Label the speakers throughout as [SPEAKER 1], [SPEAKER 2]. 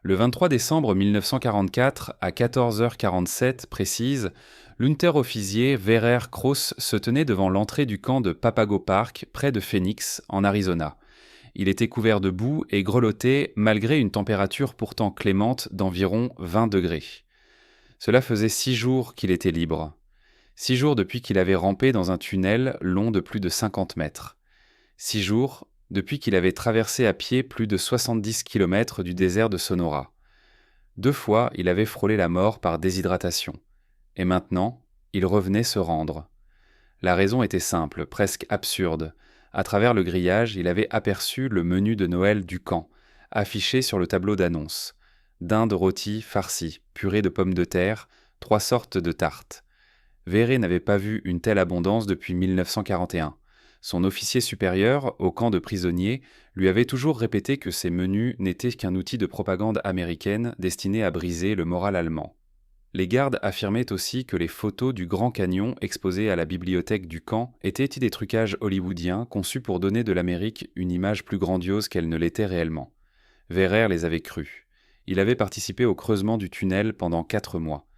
[SPEAKER 1] Le 23 décembre 1944, à 14h47 précise, l'Unteroffizier Werner Krauss se tenait devant l'entrée du camp de Papago Park, près de Phoenix, en Arizona. Il était couvert de boue et grelottait malgré une température pourtant clémente d'environ 20 degrés. Cela faisait 6 jours qu'il était libre. 6 jours depuis qu'il avait rampé dans un tunnel long de plus de 50 mètres. 6 jours depuis qu'il avait traversé à pied plus de 70 kilomètres du désert de Sonora. 2 fois, il avait frôlé la mort par déshydratation. Et maintenant, il revenait se rendre. La raison était simple, presque absurde. À travers le grillage, il avait aperçu le menu de Noël du camp, affiché sur le tableau d'annonce. Dinde rôtie farcie, purée de pommes de terre, 3 sortes de tartes. Véré n'avait pas vu une telle abondance depuis 1941. Son officier supérieur, au camp de prisonniers, lui avait toujours répété que ces menus n'étaient qu'un outil de propagande américaine destiné à briser le moral allemand. Les gardes affirmaient aussi que les photos du Grand Canyon exposées à la bibliothèque du camp étaient des trucages hollywoodiens conçus pour donner de l'Amérique une image plus grandiose qu'elle ne l'était réellement. Werrer les avait crus. Il avait participé au creusement du tunnel pendant 4 mois.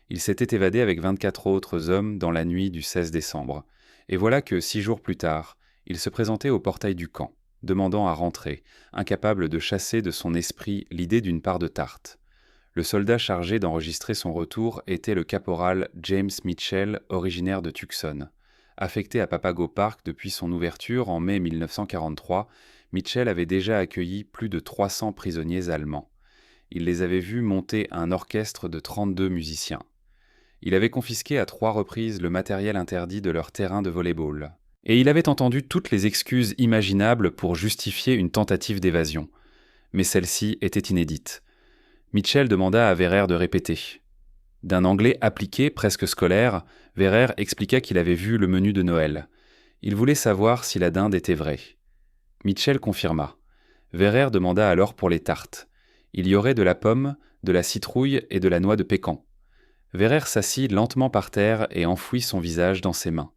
[SPEAKER 1] Il s'était évadé avec 24 autres hommes dans la nuit du 16 décembre. Et voilà que 6 jours plus tard, il se présentait au portail du camp, demandant à rentrer, incapable de chasser de son esprit l'idée d'une part de tarte. Le soldat chargé d'enregistrer son retour était le caporal James Mitchell, originaire de Tucson. Affecté à Papago Park depuis son ouverture en mai 1943, Mitchell avait déjà accueilli plus de 300 prisonniers allemands. Il les avait vus monter un orchestre de 32 musiciens. Il avait confisqué à 3 reprises le matériel interdit de leur terrain de volley-ball. Et il avait entendu toutes les excuses imaginables pour justifier une tentative d'évasion. Mais celle-ci était inédite. Mitchell demanda à Werrer de répéter. D'un anglais appliqué, presque scolaire, Werrer expliqua qu'il avait vu le menu de Noël. Il voulait savoir si la dinde était vraie. Mitchell confirma. Werrer demanda alors pour les tartes. Il y aurait de la pomme, de la citrouille et de la noix de pécan. Werrer s'assit lentement par terre et enfouit son visage dans ses mains.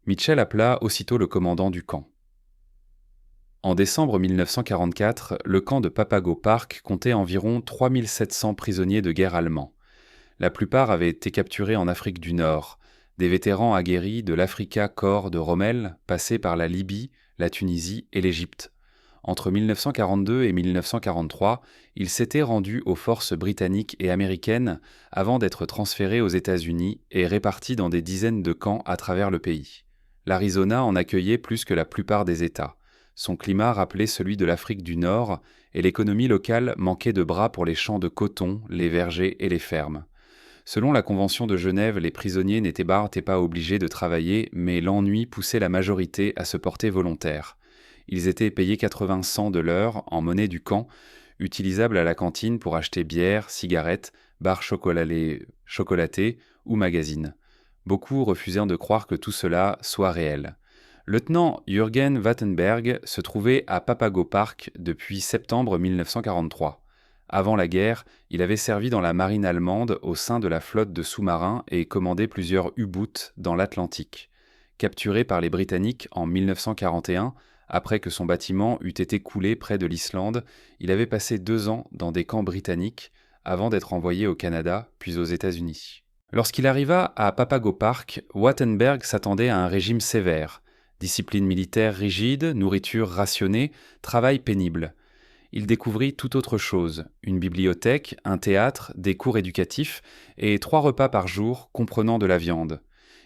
[SPEAKER 1] Mitchell appela aussitôt le commandant du camp. En décembre 1944, le camp de Papago Park comptait environ 3700 prisonniers de guerre allemands. La plupart avaient été capturés en Afrique du Nord, des vétérans aguerris de l'Afrika Korps de Rommel, passés par la Libye, la Tunisie et l'Égypte. Entre 1942 et 1943, ils s'étaient rendus aux forces britanniques et américaines avant d'être transférés aux États-Unis et répartis dans des dizaines de camps à travers le pays. L'Arizona en accueillait plus que la plupart des États. Son climat rappelait celui de l'Afrique du Nord et l'économie locale manquait de bras pour les champs de coton, les vergers et les fermes. Selon la Convention de Genève, les prisonniers n'étaient pas obligés de travailler, mais l'ennui poussait la majorité à se porter volontaires. Ils étaient payés 80 cents de l'heure en monnaie du camp, utilisable à la cantine pour acheter bière, cigarettes, barres chocolatées ou magazines. Beaucoup refusant de croire que tout cela soit réel. Lieutenant Jürgen Wattenberg se trouvait à Papago Park depuis septembre 1943. Avant la guerre, il avait servi dans la marine allemande au sein de la flotte de sous-marins et commandé plusieurs U-boots dans l'Atlantique. Capturé par les Britanniques en 1941, après que son bâtiment eût été coulé près de l'Islande, il avait passé 2 ans dans des camps britanniques avant d'être envoyé au Canada, puis aux États-Unis. Lorsqu'il arriva à Papago Park, Wattenberg s'attendait à un régime sévère. Discipline militaire rigide, nourriture rationnée, travail pénible. Il découvrit tout autre chose, une bibliothèque, un théâtre, des cours éducatifs et 3 repas par jour comprenant de la viande.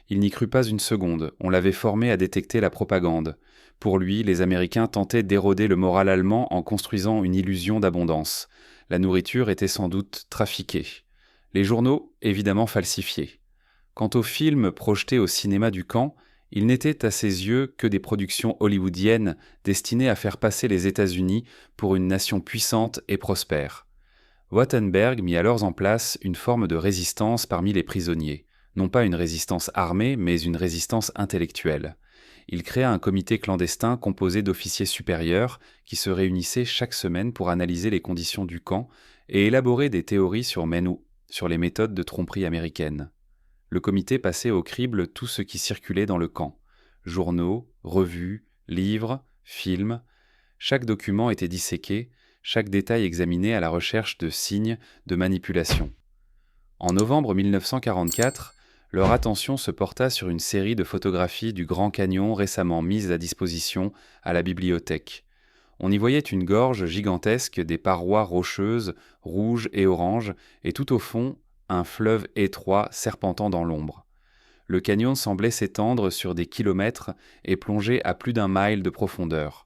[SPEAKER 1] Il n'y crut pas une seconde, on l'avait formé à détecter la propagande. Pour lui, les Américains tentaient d'éroder le moral allemand en construisant une illusion d'abondance. La nourriture était sans doute trafiquée. Les journaux, évidemment falsifiés. Quant aux films projetés au cinéma du camp, ils n'étaient à ses yeux que des productions hollywoodiennes destinées à faire passer les États-Unis pour une nation puissante et prospère. Wattenberg mit alors en place une forme de résistance parmi les prisonniers, non pas une résistance armée, mais une résistance intellectuelle. Il créa un comité clandestin composé d'officiers supérieurs qui se réunissaient chaque semaine pour analyser les conditions du camp et élaborer des théories sur les méthodes de tromperie américaines. Le comité passait au crible tout ce qui circulait dans le camp. Journaux, revues, livres, films. Chaque document était disséqué, chaque détail examiné à la recherche de signes de manipulation. En novembre 1944, leur attention se porta sur une série de photographies du Grand Canyon récemment mises à disposition à la bibliothèque. On y voyait une gorge gigantesque, des parois rocheuses, rouges et oranges, et tout au fond, un fleuve étroit serpentant dans l'ombre. Le canyon semblait s'étendre sur des kilomètres et plonger à plus d'1 mile de profondeur.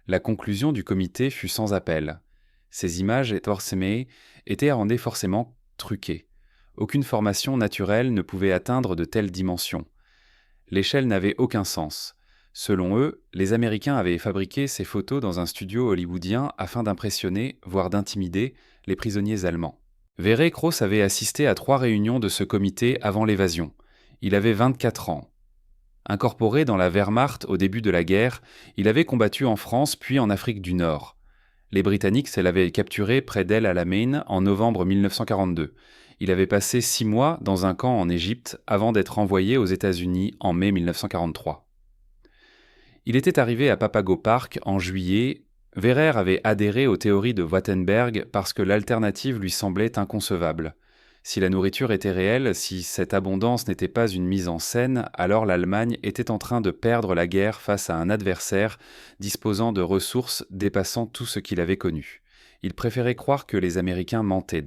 [SPEAKER 1] La conclusion du comité fut sans appel. Ces images forcément étaient à rendre forcément truquées. Aucune formation naturelle ne pouvait atteindre de telles dimensions. L'échelle n'avait aucun sens. Selon eux, les Américains avaient fabriqué ces photos dans un studio hollywoodien afin d'impressionner, voire d'intimider, les prisonniers allemands. Wérer Kroos avait assisté à 3 réunions de ce comité avant l'évasion. Il avait 24 ans. Incorporé dans la Wehrmacht au début de la guerre, il avait combattu en France puis en Afrique du Nord. Les Britanniques l'avaient capturé près d'El Alamein en novembre 1942. Il avait passé 6 mois dans un camp en Égypte avant d'être envoyé aux États-Unis en mai 1943. Il était arrivé à Papago Park en juillet. Wérer avait adhéré aux théories de Wattenberg parce que l'alternative lui semblait inconcevable. Si la nourriture était réelle, si cette abondance n'était pas une mise en scène, alors l'Allemagne était en train de perdre la guerre face à un adversaire disposant de ressources dépassant tout ce qu'il avait connu. Il préférait croire que les Américains mentaient.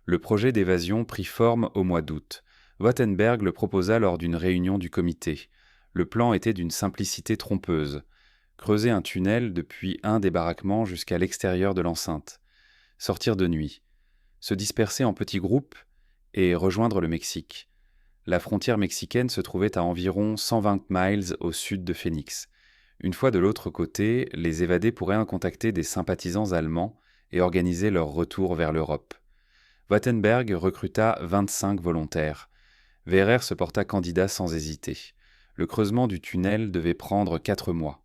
[SPEAKER 1] Le projet d'évasion prit forme au mois d'août. Wattenberg le proposa lors d'une réunion du comité. Le plan était d'une simplicité trompeuse. Creuser un tunnel depuis un des baraquements jusqu'à l'extérieur de l'enceinte. Sortir de nuit. Se disperser en petits groupes et rejoindre le Mexique. La frontière mexicaine se trouvait à environ 120 miles au sud de Phoenix. Une fois de l'autre côté, les évadés pourraient contacter des sympathisants allemands et organiser leur retour vers l'Europe. Wattenberg recruta 25 volontaires. Wérer se porta candidat sans hésiter. Le creusement du tunnel devait prendre 4 mois.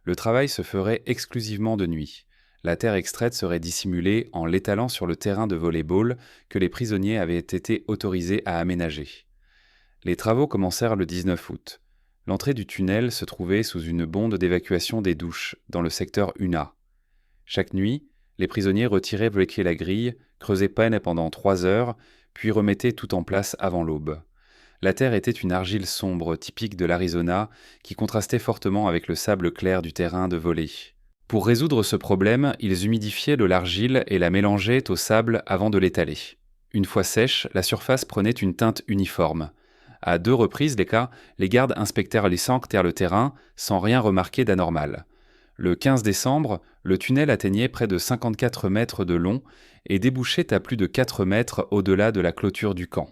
[SPEAKER 1] Le travail se ferait exclusivement de nuit. La terre extraite serait dissimulée en l'étalant sur le terrain de volley-ball que les prisonniers avaient été autorisés à aménager. Les travaux commencèrent le 19 août. L'entrée du tunnel se trouvait sous une bonde d'évacuation des douches, dans le secteur Una. Chaque nuit, les prisonniers retiraient bloquer la grille, creusaient pendant 3 heures, puis remettaient tout en place avant l'aube. La terre était une argile sombre, typique de l'Arizona, qui contrastait fortement avec le sable clair du terrain de volley. Pour résoudre ce problème, ils humidifiaient de l'argile et la mélangeaient au sable avant de l'étaler. Une fois sèche, la surface prenait une teinte uniforme. À 2 reprises, les gardes inspectèrent le terrain sans rien remarquer d'anormal. Le 15 décembre, le tunnel atteignait près de 54 mètres de long et débouchait à plus de 4 mètres au-delà de la clôture du camp.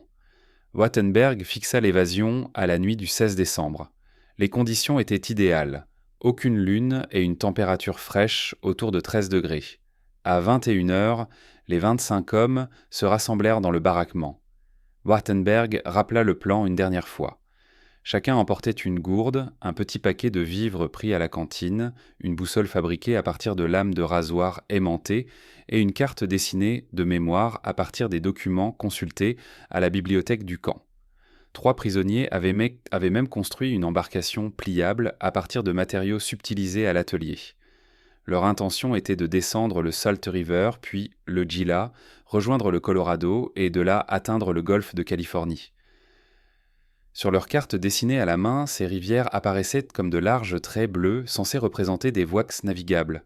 [SPEAKER 1] Wattenberg fixa l'évasion à la nuit du 16 décembre. Les conditions étaient idéales. Aucune lune et une température fraîche autour de 13 degrés. À 21 heures, les 25 hommes se rassemblèrent dans le baraquement. Wattenberg rappela le plan une dernière fois. Chacun emportait une gourde, un petit paquet de vivres pris à la cantine, une boussole fabriquée à partir de lames de rasoir aimantées et une carte dessinée de mémoire à partir des documents consultés à la bibliothèque du camp. 3 prisonniers avaient même construit une embarcation pliable à partir de matériaux subtilisés à l'atelier. Leur intention était de descendre le Salt River, puis le Gila, rejoindre le Colorado et de là atteindre le golfe de Californie. Sur leurs cartes dessinées à la main, ces rivières apparaissaient comme de larges traits bleus censés représenter des voies navigables.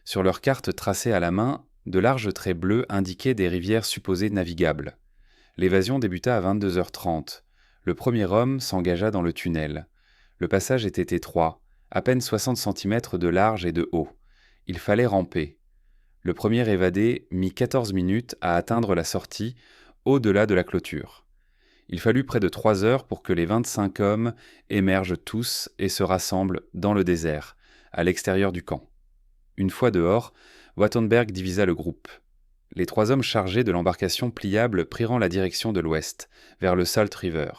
[SPEAKER 1] Sur leurs cartes tracées à la main, de larges traits bleus indiquaient des rivières supposées navigables. L'évasion débuta à 22h30. Le premier homme s'engagea dans le tunnel. Le passage était étroit, à peine 60 cm de large et de haut. Il fallait ramper. Le premier évadé mit 14 minutes à atteindre la sortie, au-delà de la clôture. Il fallut près de 3 heures pour que les 25 hommes émergent tous et se rassemblent dans le désert, à l'extérieur du camp. Une fois dehors, Wattenberg divisa le groupe. Les 3 hommes chargés de l'embarcation pliable prirent la direction de l'ouest, vers le Salt River.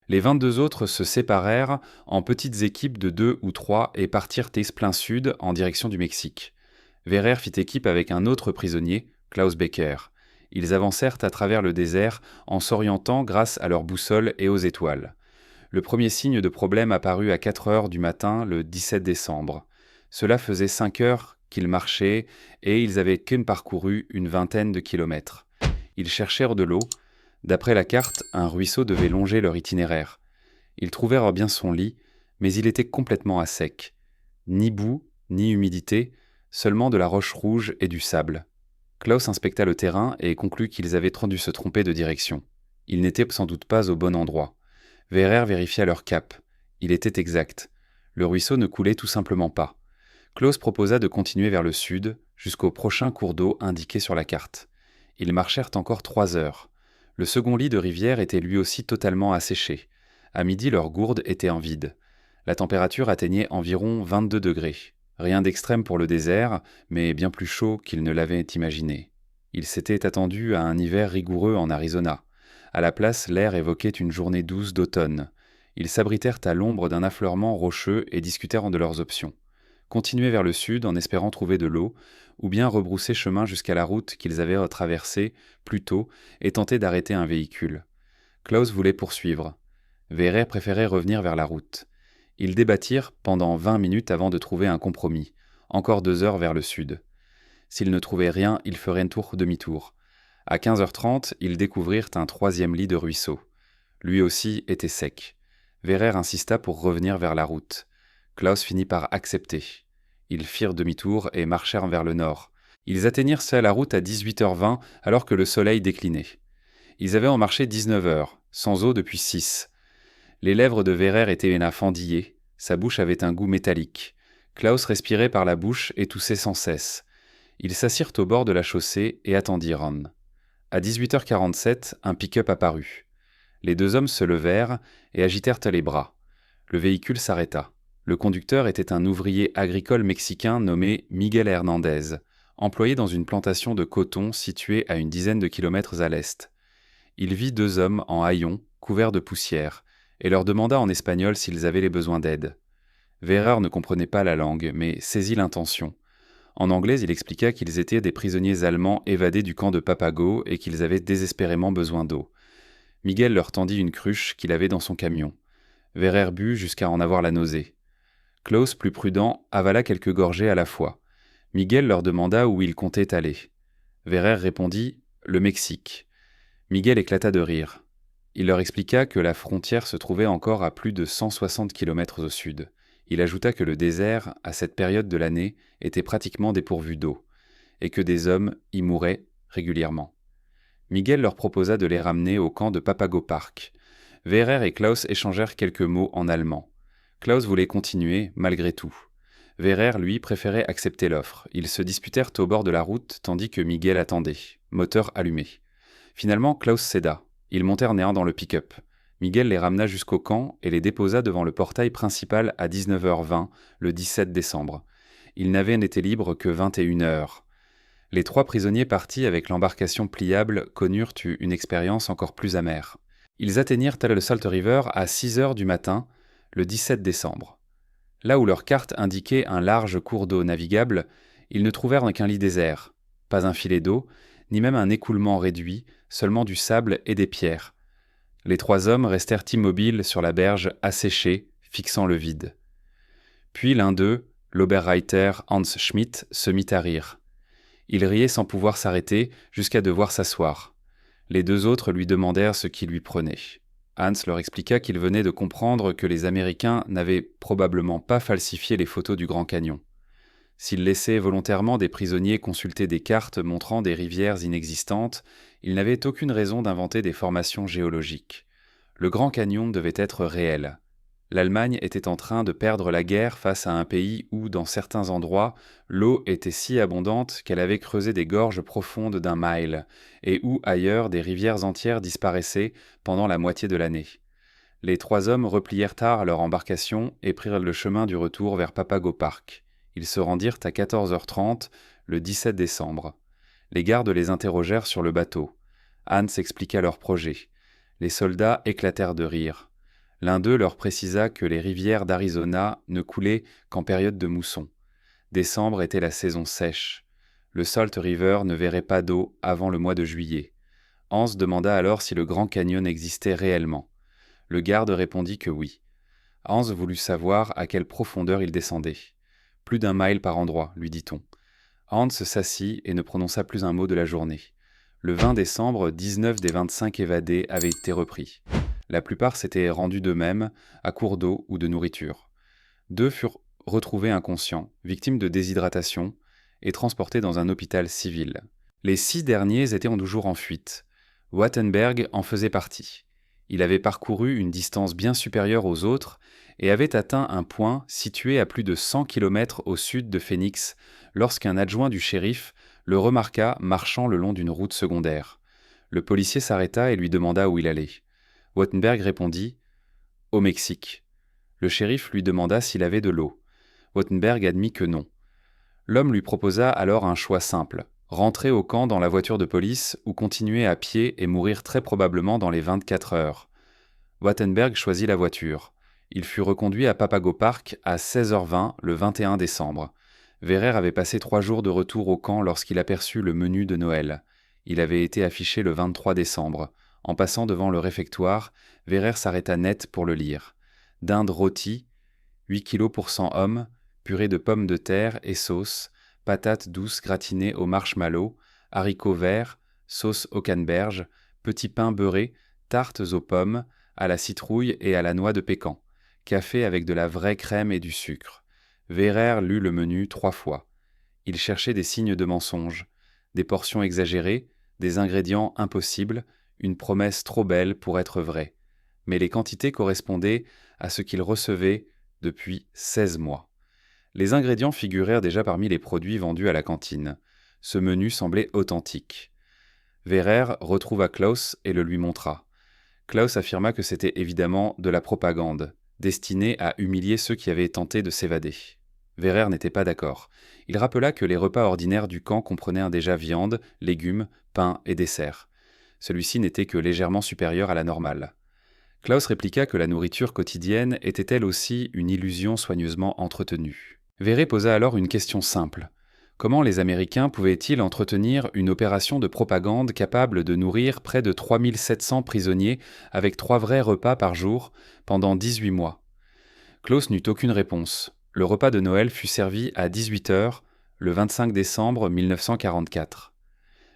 [SPEAKER 1] Les 22 autres se séparèrent en petites équipes de 2 ou 3 et partirent plein sud en direction du Mexique. Wérer fit équipe avec un autre prisonnier, Klaus Becker. Ils avancèrent à travers le désert en s'orientant grâce à leur boussole et aux étoiles. Le premier signe de problème apparut à 4 heures du matin le 17 décembre. Cela faisait 5 heures qu'ils marchaient, et ils avaient qu'une parcouru une vingtaine de kilomètres. Ils cherchèrent de l'eau. D'après la carte, un ruisseau devait longer leur itinéraire. Ils trouvèrent bien son lit, mais il était complètement à sec. Ni boue, ni humidité, seulement de la roche rouge et du sable. Klaus inspecta le terrain et conclut qu'ils avaient trop dû se tromper de direction. Ils n'étaient sans doute pas au bon endroit. Werrer vérifia leur cap. Il était exact. Le ruisseau ne coulait tout simplement pas. Klaus proposa de continuer vers le sud, jusqu'au prochain cours d'eau indiqué sur la carte. Ils marchèrent encore 3 heures. Le second lit de rivière était lui aussi totalement asséché. À midi, leur gourde était en vide. La température atteignait environ 22 degrés. Rien d'extrême pour le désert, mais bien plus chaud qu'ils ne l'avaient imaginé. Ils s'étaient attendus à un hiver rigoureux en Arizona. À la place, l'air évoquait une journée douce d'automne. Ils s'abritèrent à l'ombre d'un affleurement rocheux et discutèrent de leurs options. Continuer vers le sud en espérant trouver de l'eau, ou bien rebrousser chemin jusqu'à la route qu'ils avaient traversée plus tôt et tenter d'arrêter un véhicule. Klaus voulait poursuivre. Werrer préférait revenir vers la route. Ils débattirent pendant 20 minutes avant de trouver un compromis, encore 2 heures vers le sud. S'ils ne trouvaient rien, ils feraient demi-tour. À 15h30, ils découvrirent un 3e lit de ruisseau. Lui aussi était sec. Werrer insista pour revenir vers la route. Klaus finit par accepter. Ils firent demi-tour et marchèrent vers le nord. Ils atteignirent la route à 18h20 alors que le soleil déclinait. Ils avaient en marché 19 heures, sans eau depuis 6. Les lèvres de Werrer étaient fendillées, sa bouche avait un goût métallique. Klaus respirait par la bouche et toussait sans cesse. Ils s'assirent au bord de la chaussée et attendirent Ron. À 18h47, un pick-up apparut. Les 2 hommes se levèrent et agitèrent les bras. Le véhicule s'arrêta. Le conducteur était un ouvrier agricole mexicain nommé Miguel Hernandez, employé dans une plantation de coton située à une dizaine de kilomètres à l'est. Il vit 2 hommes en haillons, couverts de poussière, et leur demanda en espagnol s'ils avaient les besoins d'aide. Werrer ne comprenait pas la langue, mais saisit l'intention. En anglais, il expliqua qu'ils étaient des prisonniers allemands évadés du camp de Papago et qu'ils avaient désespérément besoin d'eau. Miguel leur tendit une cruche qu'il avait dans son camion. Werrer but jusqu'à en avoir la nausée. Klaus, plus prudent, avala quelques gorgées à la fois. Miguel leur demanda où ils comptaient aller. Werrer répondit « Le Mexique ». Miguel éclata de rire. Il leur expliqua que la frontière se trouvait encore à plus de 160 kilomètres au sud. Il ajouta que le désert, à cette période de l'année, était pratiquement dépourvu d'eau, et que des hommes y mouraient régulièrement. Miguel leur proposa de les ramener au camp de Papago Park. Werrer et Klaus échangèrent quelques mots en allemand. Klaus voulait continuer, malgré tout. Werrer, lui, préférait accepter l'offre. Ils se disputèrent au bord de la route, tandis que Miguel attendait, moteur allumé. Finalement, Klaus céda. Ils montèrent néant dans le pick-up. Miguel les ramena jusqu'au camp et les déposa devant le portail principal à 19h20, le 17 décembre. Ils n'avaient été libres que 21 heures. Les 3 prisonniers partis avec l'embarcation pliable connurent une expérience encore plus amère. Ils atteignirent le Salt River à 6h du matin, le 17 décembre. Là où leur carte indiquait un large cours d'eau navigable, ils ne trouvèrent qu'un lit désert. Pas un filet d'eau, ni même un écoulement réduit, seulement du sable et des pierres. Les 3 hommes restèrent immobiles sur la berge, asséchés, fixant le vide. Puis l'un d'eux, l'Oberreiter Hans Schmidt, se mit à rire. Il riait sans pouvoir s'arrêter, jusqu'à devoir s'asseoir. Les 2 autres lui demandèrent ce qui lui prenait. Hans leur expliqua qu'il venait de comprendre que les Américains n'avaient probablement pas falsifié les photos du Grand Canyon. S'ils laissaient volontairement des prisonniers consulter des cartes montrant des rivières inexistantes, ils n'avaient aucune raison d'inventer des formations géologiques. Le Grand Canyon devait être réel. L'Allemagne était en train de perdre la guerre face à un pays où, dans certains endroits, l'eau était si abondante qu'elle avait creusé des gorges profondes d'1 mile, et où, ailleurs, des rivières entières disparaissaient pendant la moitié de l'année. Les 3 hommes replièrent tard leur embarcation et prirent le chemin du retour vers Papago Park. Ils se rendirent à 14h30, le 17 décembre. Les gardes les interrogèrent sur le bateau. Hans expliqua leur projet. Les soldats éclatèrent de rire. L'un d'eux leur précisa que les rivières d'Arizona ne coulaient qu'en période de mousson. Décembre était la saison sèche. Le Salt River ne verrait pas d'eau avant le mois de juillet. Hans demanda alors si le Grand Canyon existait réellement. Le garde répondit que oui. Hans voulut savoir à quelle profondeur il descendait. Plus d'1 mile par endroit, lui dit-on. Hans s'assit et ne prononça plus un mot de la journée. Le 20 décembre, 19 des 25 évadés avaient été repris. La plupart s'étaient rendus d'eux-mêmes, à court d'eau ou de nourriture. 2 furent retrouvés inconscients, victimes de déshydratation, et transportés dans un hôpital civil. Les 6 derniers étaient toujours en fuite. Wattenberg en faisait partie. Il avait parcouru une distance bien supérieure aux autres et avait atteint un point situé à plus de 100 km au sud de Phoenix lorsqu'un adjoint du shérif le remarqua marchant le long d'une route secondaire. Le policier s'arrêta et lui demanda où il allait. Wattenberg répondit « Au Mexique ». Le shérif lui demanda s'il avait de l'eau. Wattenberg admit que non. L'homme lui proposa alors un choix simple, rentrer au camp dans la voiture de police ou continuer à pied et mourir très probablement dans les 24 heures. Wattenberg choisit la voiture. Il fut reconduit à Papago Park à 16h20 le 21 décembre. Vérer avait passé 3 jours de retour au camp lorsqu'il aperçut le menu de Noël. Il avait été affiché le 23 décembre. En passant devant le réfectoire, Vérer s'arrêta net pour le lire. Dinde rôtie, 8 kilos pour 100 hommes, purée de pommes de terre et sauce, patates douces gratinées au marshmallow, haricots verts, sauce au canneberge, petits pains beurrés, tartes aux pommes, à la citrouille et à la noix de pécan, café avec de la vraie crème et du sucre. Vérer lut le menu 3 fois. Il cherchait des signes de mensonge, des portions exagérées, des ingrédients impossibles, une promesse trop belle pour être vraie. Mais les quantités correspondaient à ce qu'il recevait depuis 16 mois. Les ingrédients figurèrent déjà parmi les produits vendus à la cantine. Ce menu semblait authentique. Vérer retrouva Klaus et le lui montra. Klaus affirma que c'était évidemment de la propagande, destinée à humilier ceux qui avaient tenté de s'évader. Vérer n'était pas d'accord. Il rappela que les repas ordinaires du camp comprenaient déjà viande, légumes, pain et dessert. Celui-ci n'était que légèrement supérieur à la normale. Klaus répliqua que la nourriture quotidienne était elle aussi une illusion soigneusement entretenue. Vérer posa alors une question simple. Comment les Américains pouvaient-ils entretenir une opération de propagande capable de nourrir près de 3700 prisonniers avec 3 vrais repas par jour pendant 18 mois? Klaus n'eut aucune réponse. Le repas de Noël fut servi à 18h, le 25 décembre 1944.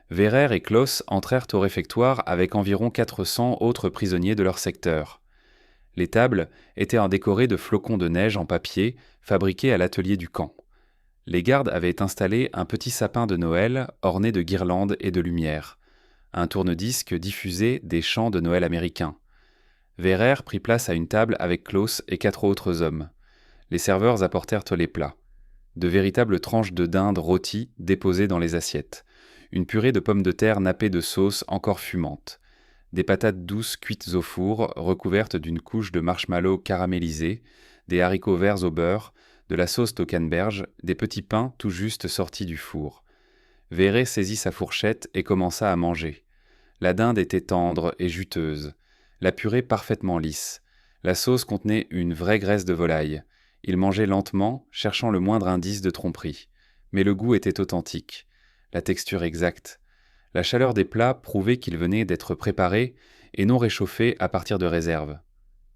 [SPEAKER 1] Vérer et Klaus entrèrent au réfectoire avec environ 400 autres prisonniers de leur secteur. Les tables étaient décorées de flocons de neige en papier fabriqués à l'atelier du camp. Les gardes avaient installé un petit sapin de Noël orné de guirlandes et de lumières. Un tourne-disque diffusait des chants de Noël américains. Vérer prit place à une table avec Klaus et 4 autres hommes. Les serveurs apportèrent les plats. De véritables tranches de dinde rôties déposées dans les assiettes. Une purée de pommes de terre nappée de sauce encore fumante. Des patates douces cuites au four recouvertes d'une couche de marshmallow caramélisé, des haricots verts au beurre, de la sauce au canneberge, des petits pains tout juste sortis du four. Vérer saisit sa fourchette et commença à manger. La dinde était tendre et juteuse, la purée parfaitement lisse. La sauce contenait une vraie graisse de volaille. Il mangeait lentement, cherchant le moindre indice de tromperie. Mais le goût était authentique, la texture exacte. La chaleur des plats prouvait qu'ils venaient d'être préparés et non réchauffés à partir de réserve.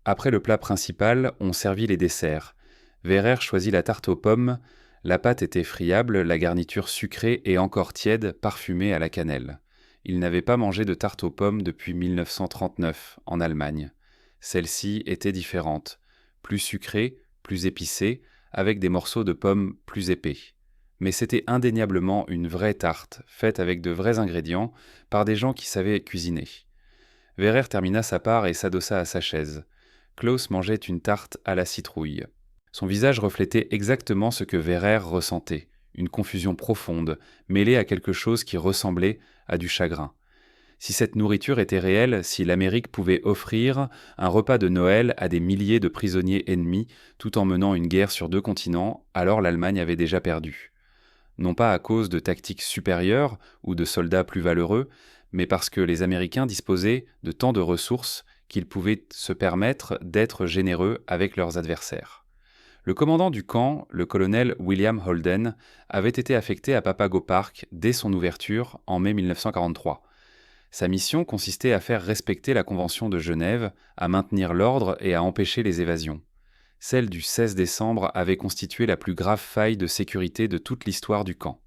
[SPEAKER 1] Après le plat principal, on servit les desserts. Vérer choisit la tarte aux pommes. La pâte était friable, la garniture sucrée et encore tiède, parfumée à la cannelle. Il n'avait pas mangé de tarte aux pommes depuis 1939, en Allemagne. Celle-ci était différente, plus sucrée, plus épicée, avec des morceaux de pommes plus épais. Mais c'était indéniablement une vraie tarte, faite avec de vrais ingrédients, par des gens qui savaient cuisiner. Vérer termina sa part et s'adossa à sa chaise. Klaus mangeait une tarte à la citrouille. Son visage reflétait exactement ce que Vérer ressentait, une confusion profonde, mêlée à quelque chose qui ressemblait à du chagrin. Si cette nourriture était réelle, si l'Amérique pouvait offrir un repas de Noël à des milliers de prisonniers ennemis tout en menant une guerre sur 2 continents, alors l'Allemagne avait déjà perdu. Non pas à cause de tactiques supérieures ou de soldats plus valeureux, mais parce que les Américains disposaient de tant de ressources qu'ils pouvaient se permettre d'être généreux avec leurs adversaires. Le commandant du camp, le colonel William Holden, avait été affecté à Papago Park dès son ouverture en mai 1943. Sa mission consistait à faire respecter la Convention de Genève, à maintenir l'ordre et à empêcher les évasions. Celle du 16 décembre avait constitué la plus grave faille de sécurité de toute l'histoire du camp.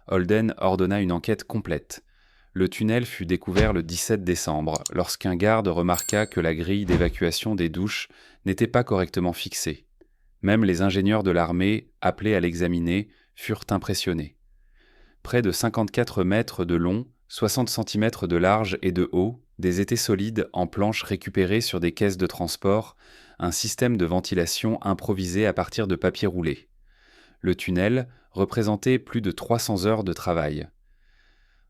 [SPEAKER 1] Holden ordonna une enquête complète. Le tunnel fut découvert le 17 décembre, lorsqu'un garde remarqua que la grille d'évacuation des douches n'était pas correctement fixée. Même les ingénieurs de l'armée, appelés à l'examiner, furent impressionnés. Près de 54 mètres de long, 60 centimètres de large et de haut, des étais solides en planches récupérées sur des caisses de transport, un système de ventilation improvisé à partir de papier roulé. Le tunnel représentait plus de 300 heures de travail.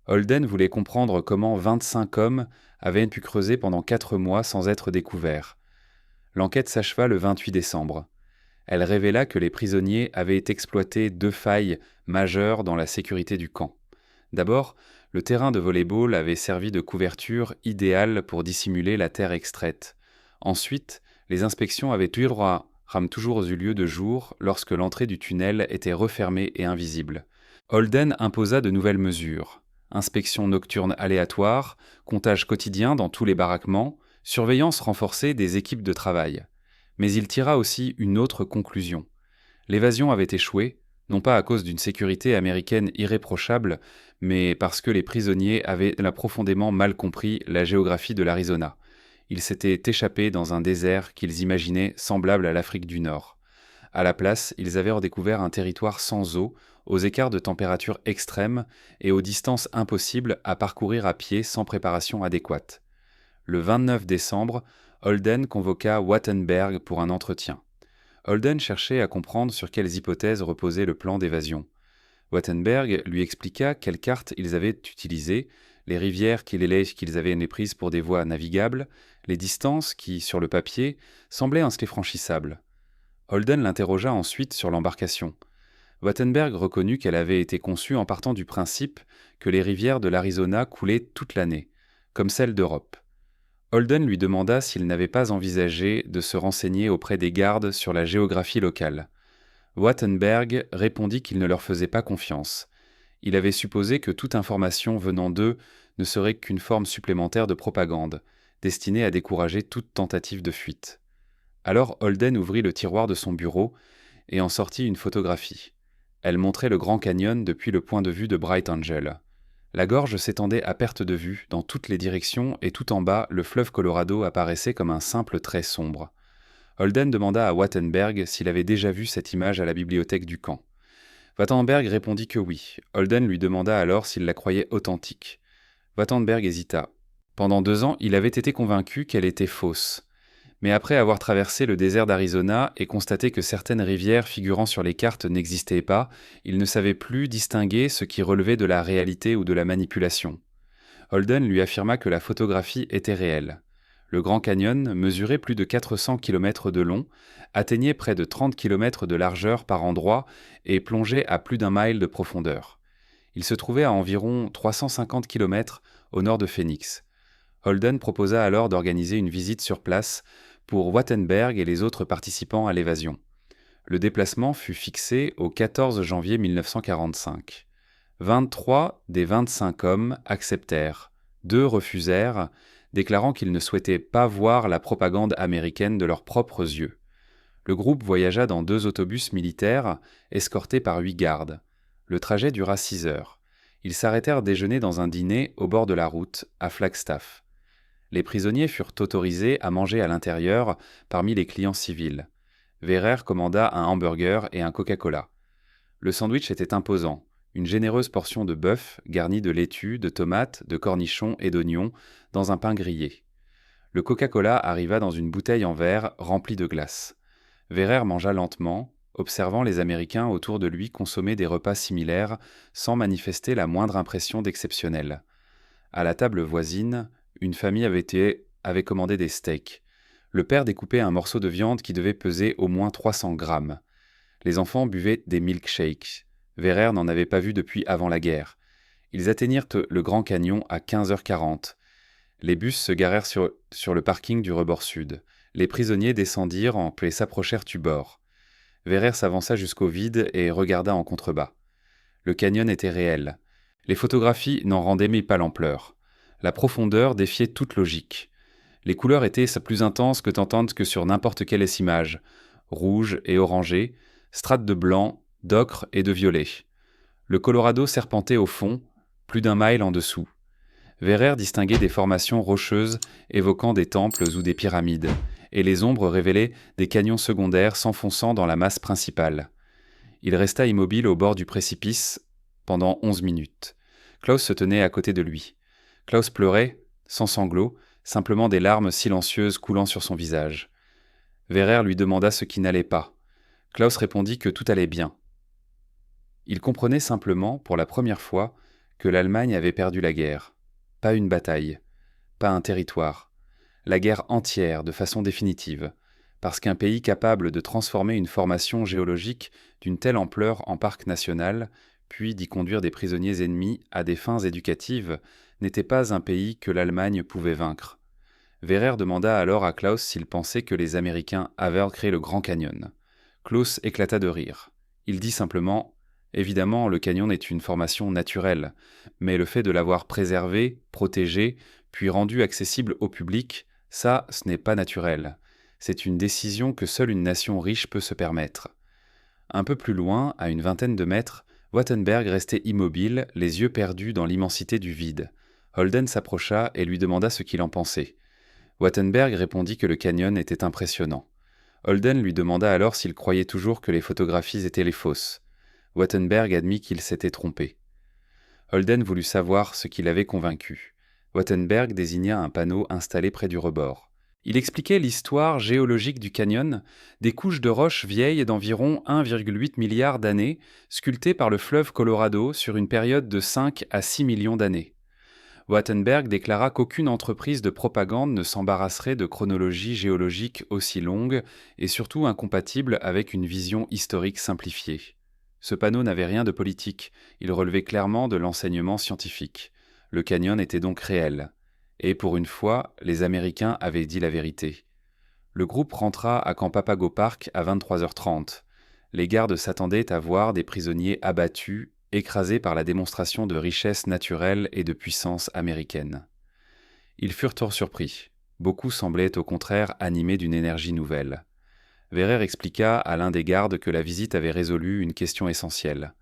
[SPEAKER 1] Holden voulait comprendre comment 25 hommes avaient pu creuser pendant 4 mois sans être découverts. L'enquête s'acheva le 28 décembre. Elle révéla que les prisonniers avaient exploité 2 failles majeures dans la sécurité du camp. D'abord, le terrain de volley-ball avait servi de couverture idéale pour dissimuler la terre extraite. Ensuite, les inspections avaient toujours eu lieu de jour lorsque l'entrée du tunnel était refermée et invisible. Holden imposa de nouvelles mesures. Inspection nocturne aléatoire, comptage quotidien dans tous les baraquements, surveillance renforcée des équipes de travail. Mais il tira aussi une autre conclusion. L'évasion avait échoué, non pas à cause d'une sécurité américaine irréprochable, mais parce que les prisonniers avaient profondément mal compris la géographie de l'Arizona. Ils s'étaient échappés dans un désert qu'ils imaginaient semblable à l'Afrique du Nord. À la place, ils avaient redécouvert un territoire sans eau, aux écarts de température extrêmes et aux distances impossibles à parcourir à pied sans préparation adéquate. Le 29 décembre, Holden convoqua Wattenberg pour un entretien. Holden cherchait à comprendre sur quelles hypothèses reposait le plan d'évasion. Wattenberg lui expliqua quelles cartes ils avaient utilisées, les rivières qu'ils avaient prises pour des voies navigables, les distances qui, sur le papier, semblaient infranchissables. Holden l'interrogea ensuite sur l'embarcation. Wattenberg reconnut qu'elle avait été conçue en partant du principe que les rivières de l'Arizona coulaient toute l'année, comme celles d'Europe. Holden lui demanda s'il n'avait pas envisagé de se renseigner auprès des gardes sur la géographie locale. Wattenberg répondit qu'il ne leur faisait pas confiance. Il avait supposé que toute information venant d'eux ne serait qu'une forme supplémentaire de propagande, destinée à décourager toute tentative de fuite. Alors Holden ouvrit le tiroir de son bureau et en sortit une photographie. Elle montrait le Grand Canyon depuis le point de vue de Bright Angel. La gorge s'étendait à perte de vue dans toutes les directions et tout en bas, le fleuve Colorado apparaissait comme un simple trait sombre. Holden demanda à Wattenberg s'il avait déjà vu cette image à la bibliothèque du camp. Wattenberg répondit que oui. Holden lui demanda alors s'il la croyait authentique. Wattenberg hésita. Pendant 2 ans, il avait été convaincu qu'elle était fausse. Mais après avoir traversé le désert d'Arizona et constaté que certaines rivières figurant sur les cartes n'existaient pas, il ne savait plus distinguer ce qui relevait de la réalité ou de la manipulation. Holden lui affirma que la photographie était réelle. Le Grand Canyon mesurait plus de 400 km de long, atteignait près de 30 km de largeur par endroits et plongeait à plus d'1 mile de profondeur. Il se trouvait à environ 350 km au nord de Phoenix. Holden proposa alors d'organiser une visite sur place pour Wattenberg et les autres participants à l'évasion. Le déplacement fut fixé au 14 janvier 1945. 23 des 25 hommes acceptèrent, 2 refusèrent, déclarant qu'ils ne souhaitaient pas voir la propagande américaine de leurs propres yeux. Le groupe voyagea dans 2 autobus militaires, escortés par 8 gardes. Le trajet dura 6 heures. Ils s'arrêtèrent déjeuner dans un dîner au bord de la route, à Flagstaff. Les prisonniers furent autorisés à manger à l'intérieur parmi les clients civils. Wehrer commanda un hamburger et un Coca-Cola. Le sandwich était imposant, une généreuse portion de bœuf garnie de laitue, de tomates, de cornichons et d'oignons dans un pain grillé. Le Coca-Cola arriva dans une bouteille en verre remplie de glace. Wehrer mangea lentement, observant les Américains autour de lui consommer des repas similaires sans manifester la moindre impression d'exceptionnel. À la table voisine, une famille avait commandé des steaks. Le père découpait un morceau de viande qui devait peser au moins 300 grammes. Les enfants buvaient des milkshakes. Wehrer n'en avait pas vu depuis avant la guerre. Ils atteignirent le Grand Canyon à 15h40. Les bus se garèrent sur le parking du rebord sud. Les prisonniers descendirent et s'approchèrent du bord. Wehrer s'avança jusqu'au vide et regarda en contrebas. Le canyon était réel. Les photographies n'en rendaient pas l'ampleur. La profondeur défiait toute logique. Les couleurs étaient plus intenses que sur n'importe quelle image. Rouge et orangé, strates de blanc, d'ocre et de violet. Le Colorado serpentait au fond, plus d'un mile en dessous. Verrer distinguait des formations rocheuses évoquant des temples ou des pyramides, et les ombres révélaient des canyons secondaires s'enfonçant dans la masse principale. Il resta immobile au bord du précipice pendant 11 minutes. Klaus se tenait à côté de lui. Klaus pleurait, sans sanglots, simplement des larmes silencieuses coulant sur son visage. Verrer lui demanda ce qui n'allait pas. Klaus répondit que tout allait bien. Il comprenait simplement, pour la première fois, que l'Allemagne avait perdu la guerre. Pas une bataille, pas un territoire. La guerre entière, de façon définitive. Parce qu'un pays capable de transformer une formation géologique d'une telle ampleur en parc national, puis d'y conduire des prisonniers ennemis à des fins éducatives, n'était pas un pays que l'Allemagne pouvait vaincre. Verrer demanda alors à Klaus s'il pensait que les Américains avaient créé le Grand Canyon. Klaus éclata de rire. Il dit simplement « Évidemment, le canyon est une formation naturelle, mais le fait de l'avoir préservé, protégé, puis rendu accessible au public, ça, ce n'est pas naturel. C'est une décision que seule une nation riche peut se permettre. » Un peu plus loin, à une vingtaine de mètres, Wattenberg restait immobile, les yeux perdus dans l'immensité du vide. Holden s'approcha et lui demanda ce qu'il en pensait. Wattenberg répondit que le canyon était impressionnant. Holden lui demanda alors s'il croyait toujours que les photographies étaient les fausses. Wattenberg admit qu'il s'était trompé. Holden voulut savoir ce qui l'avait convaincu. Wattenberg désigna un panneau installé près du rebord. Il expliquait l'histoire géologique du canyon, des couches de roches vieilles d'environ 1,8 milliard d'années, sculptées par le fleuve Colorado sur une période de 5 à 6 millions d'années. Wattenberg déclara qu'aucune entreprise de propagande ne s'embarrasserait de chronologie géologique aussi longue et surtout incompatible avec une vision historique simplifiée. Ce panneau n'avait rien de politique, il relevait clairement de l'enseignement scientifique. Le canyon était donc réel. Et pour une fois, les Américains avaient dit la vérité. Le groupe rentra à Camp Papago Park à 23h30. Les gardes s'attendaient à voir des prisonniers abattus, écrasés par la démonstration de richesse naturelle et de puissance américaine. Ils furent surpris. Beaucoup semblaient au contraire animés d'une énergie nouvelle. Verrer expliqua à l'un des gardes que la visite avait résolu une question essentielle.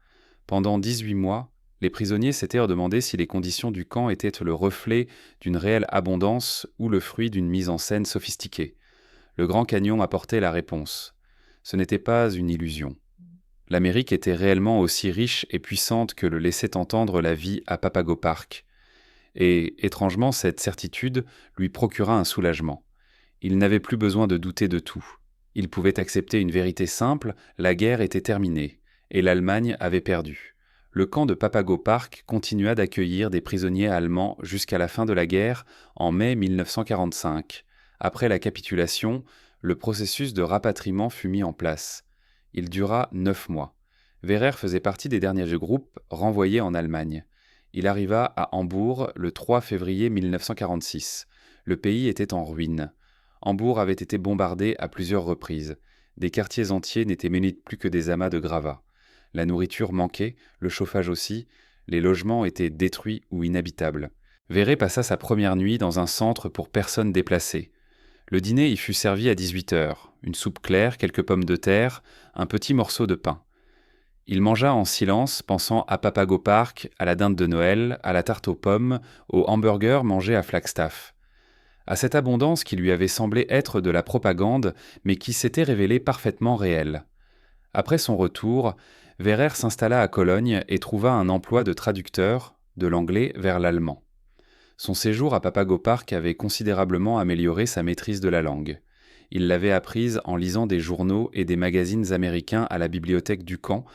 [SPEAKER 1] Pendant 18 mois, les prisonniers s'étaient demandé si les conditions du camp étaient le reflet d'une réelle abondance ou le fruit d'une mise en scène sophistiquée. Le Grand Canyon apportait la réponse. Ce n'était pas une illusion. L'Amérique était réellement aussi riche et puissante que le laissait entendre la vie à Papago Park. Et, étrangement, cette certitude lui procura un soulagement. Il n'avait plus besoin de douter de tout. Il pouvait accepter une vérité simple, la guerre était terminée, et l'Allemagne avait perdu. Le camp de Papago Park continua d'accueillir des prisonniers allemands jusqu'à la fin de la guerre, en mai 1945. Après la capitulation, le processus de rapatriement fut mis en place. Il dura 9 mois. Verrer faisait partie des derniers groupes renvoyés en Allemagne. Il arriva à Hambourg le 3 février 1946. Le pays était en ruine. Hambourg avait été bombardé à plusieurs reprises. Des quartiers entiers n'étaient munis plus que des amas de gravats. La nourriture manquait, le chauffage aussi, les logements étaient détruits ou inhabitables. Verrer passa sa première nuit dans un centre pour personnes déplacées. Le dîner y fut servi à 18h, une soupe claire, quelques pommes de terre, un petit morceau de pain. Il mangea en silence, pensant à Papago Park, à la dinde de Noël, à la tarte aux pommes, au hamburger mangé à Flagstaff. À cette abondance qui lui avait semblé être de la propagande, mais qui s'était révélée parfaitement réelle. Après son retour, Verrer s'installa à Cologne et trouva un emploi de traducteur, de l'anglais vers l'allemand. Son séjour à Papago Park avait considérablement amélioré sa maîtrise de la langue. Il l'avait apprise en lisant des journaux et des magazines américains à la bibliothèque du camp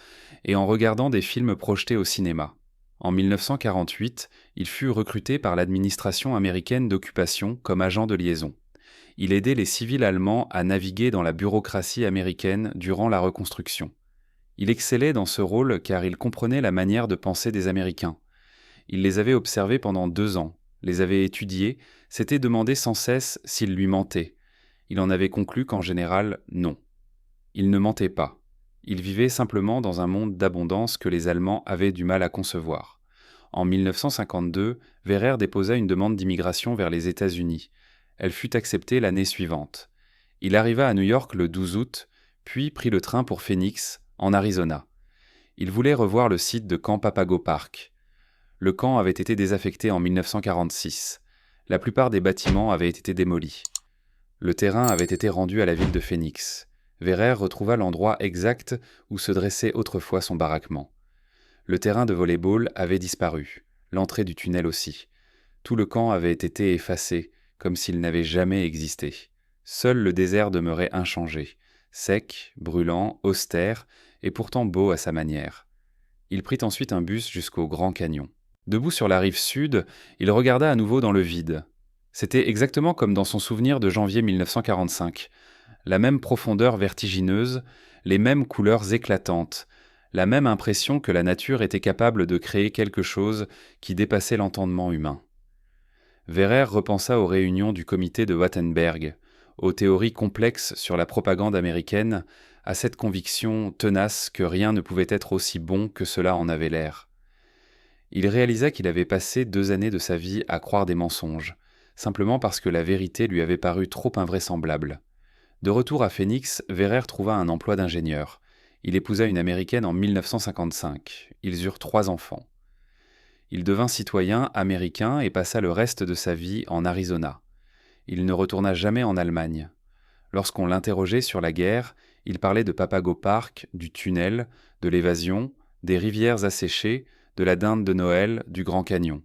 [SPEAKER 1] et en regardant des films projetés au cinéma. En 1948, il fut recruté par l'administration américaine d'occupation comme agent de liaison. Il aidait les civils allemands à naviguer dans la bureaucratie américaine durant la reconstruction. Il excellait dans ce rôle car il comprenait la manière de penser des Américains. Il les avait observés pendant 2 ans, les avait étudiés, s'était demandé sans cesse s'ils lui mentaient. Il en avait conclu qu'en général, non. Il ne mentait pas. Il vivait simplement dans un monde d'abondance que les Allemands avaient du mal à concevoir. En 1952, Verrer déposa une demande d'immigration vers les États-Unis. Elle fut acceptée l'année suivante. Il arriva à New York le 12 août, puis prit le train pour Phoenix, en Arizona. Il voulait revoir le site de Camp Papago Park. Le camp avait été désaffecté en 1946. La plupart des bâtiments avaient été démolis. Le terrain avait été rendu à la ville de Phoenix. Verrer retrouva l'endroit exact où se dressait autrefois son baraquement. Le terrain de volley-ball avait disparu, l'entrée du tunnel aussi. Tout le camp avait été effacé, comme s'il n'avait jamais existé. Seul le désert demeurait inchangé, sec, brûlant, austère, et pourtant beau à sa manière. Il prit ensuite un bus jusqu'au Grand Canyon. Debout sur la rive sud, il regarda à nouveau dans le vide. C'était exactement comme dans son souvenir de janvier 1945. La même profondeur vertigineuse, les mêmes couleurs éclatantes, la même impression que la nature était capable de créer quelque chose qui dépassait l'entendement humain. Verrer repensa aux réunions du comité de Wattenberg, aux théories complexes sur la propagande américaine, à cette conviction tenace que rien ne pouvait être aussi bon que cela en avait l'air. Il réalisa qu'il avait passé 2 années de sa vie à croire des mensonges, simplement parce que la vérité lui avait paru trop invraisemblable. De retour à Phoenix, Verrer trouva un emploi d'ingénieur. Il épousa une Américaine en 1955. Ils eurent 3 enfants. Il devint citoyen américain et passa le reste de sa vie en Arizona. Il ne retourna jamais en Allemagne. Lorsqu'on l'interrogeait sur la guerre, il parlait de Papago Park, du tunnel, de l'évasion, des rivières asséchées, de la dinde de Noël, du Grand Canyon.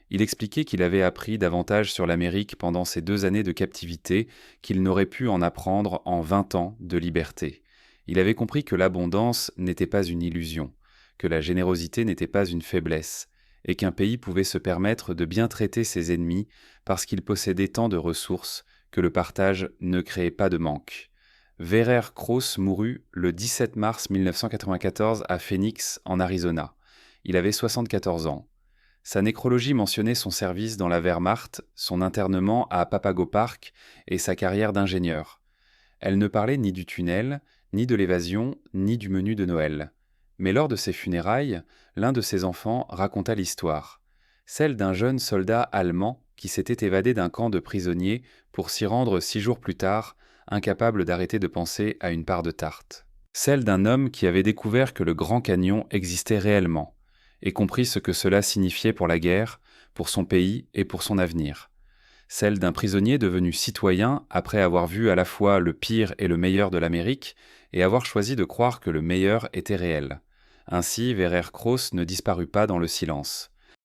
[SPEAKER 1] Il expliquait qu'il avait appris davantage sur l'Amérique pendant ces 2 années de captivité qu'il n'aurait pu en apprendre en 20 ans de liberté. Il avait compris que l'abondance n'était pas une illusion, que la générosité n'était pas une faiblesse, et qu'un pays pouvait se permettre de bien traiter ses ennemis parce qu'il possédait tant de ressources que le partage ne créait pas de manque. Verrer Cross mourut le 17 mars 1994 à Phoenix, en Arizona. Il avait 74 ans. Sa nécrologie mentionnait son service dans la Wehrmacht, son internement à Papago Park et sa carrière d'ingénieur. Elle ne parlait ni du tunnel, ni de l'évasion, ni du menu de Noël. Mais lors de ses funérailles, l'un de ses enfants raconta l'histoire, celle d'un jeune soldat allemand qui s'était évadé d'un camp de prisonniers pour s'y rendre 6 jours plus tard, incapable d'arrêter de penser à une part de tarte. Celle d'un homme qui avait découvert que le Grand Canyon existait réellement, et compris ce que cela signifiait pour la guerre, pour son pays et pour son avenir. Celle d'un prisonnier devenu citoyen après avoir vu à la fois le pire et le meilleur de l'Amérique et avoir choisi de croire que le meilleur était réel. Ainsi, Verrer Cross ne disparut pas dans le silence.